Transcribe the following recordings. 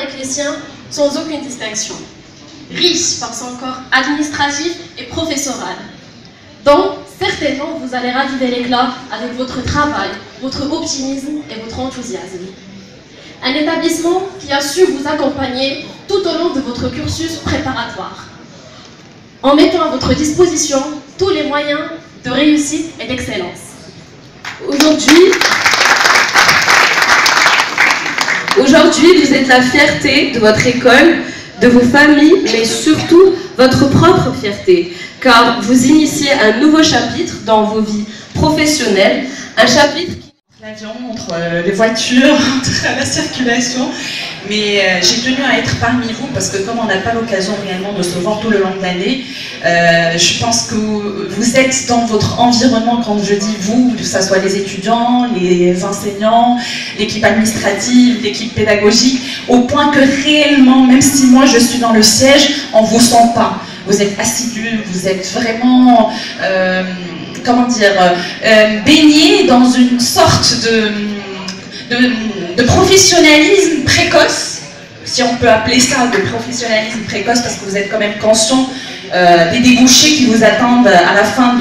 avec les siens sans aucune distinction. Riche par son corps administratif et professoral. Donc, certainement, vous allez raviver l'éclat avec votre travail, votre optimisme et votre enthousiasme. Un établissement qui a su vous accompagner tout au long de votre cursus préparatoire, en mettant à votre disposition tous les moyens de réussite et d'excellence. Aujourd'hui, vous êtes la fierté de votre école, de vos familles, mais surtout votre propre fierté, car vous initiez un nouveau chapitre dans vos vies professionnelles, un chapitre qui... L'avion, entre les voitures, entre la circulation, mais j'ai tenu à être parmi vous parce que comme on n'a pas l'occasion réellement de se voir tout le long de l'année, je pense que vous êtes dans votre environnement, quand je dis vous, que ce soit les étudiants, les enseignants, l'équipe administrative, l'équipe pédagogique, au point que réellement, même si moi je suis dans le siège, on ne vous sent pas. Vous êtes assidus, vous êtes vraiment... comment dire, baigné dans une sorte de professionnalisme précoce, si on peut appeler ça de professionnalisme précoce, parce que vous êtes quand même conscient des débouchés qui vous attendent à la fin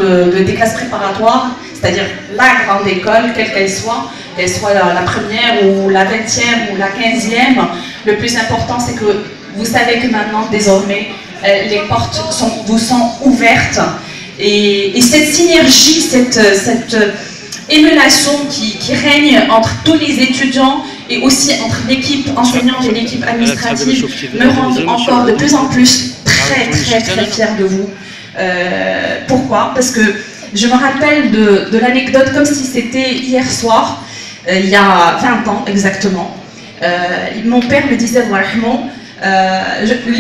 des classes préparatoires, c'est-à-dire la grande école, quelle qu'elle soit la première ou la 20e ou la 15e. Le plus important, c'est que vous savez que maintenant, désormais, les portes vous sont ouvertes. Et cette synergie, cette émulation qui règne entre tous les étudiants et aussi entre l'équipe enseignante et l'équipe administrative me rend encore de plus en plus très fière de vous. Pourquoi? Parce que je me rappelle de l'anecdote comme si c'était hier soir, il y a 20 ans exactement. Mon père me disait, le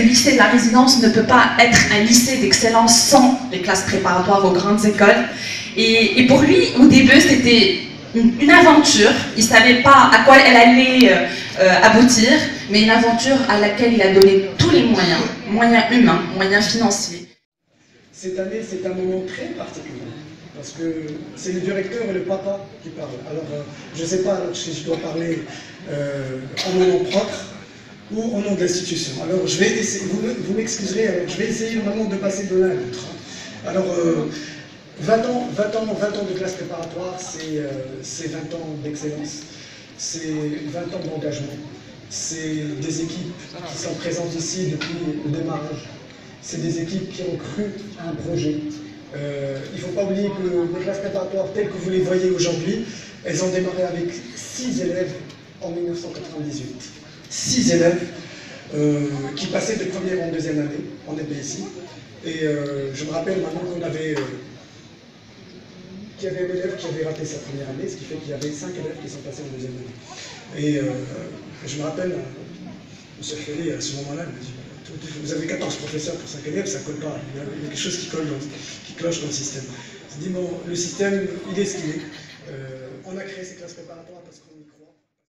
lycée de la résidence ne peut pas être un lycée d'excellence sans les classes préparatoires aux grandes écoles. Et pour lui, au début, c'était une aventure. Il ne savait pas à quoi elle allait aboutir, mais une aventure à laquelle il a donné tous les moyens humains, moyens financiers. Cette année, c'est un moment très particulier, parce que c'est le directeur et le papa qui parlent. Alors, je ne sais pas si je dois parler en mon nom propre, ou au nom de l'institution. Alors, je vais essayer, vous m'excuserez, alors je vais essayer vraiment de passer de l'un à l'autre. Alors, 20 ans de classe préparatoire, c'est 20 ans d'excellence, c'est 20 ans d'engagement, c'est des équipes qui sont présentes ici depuis le démarrage, c'est des équipes qui ont cru à un projet. Il ne faut pas oublier que les classes préparatoires telles que vous les voyez aujourd'hui, elles ont démarré avec 6 élèves en 1998. 6 élèves qui passaient de première en deuxième année en EPSI. Et je me rappelle maintenant qu'il y avait un élève qui avait raté sa première année, ce qui fait qu'il y avait 5 élèves qui sont passés en deuxième année. Et je me rappelle, M. Félé, à ce moment-là, il m'a dit, vous avez 14 professeurs pour 5 élèves, ça ne colle pas. Il y a quelque chose qui cloche dans le système. Je dis, bon, le système, il est ce qu'il est. On a créé ces classes préparatoires.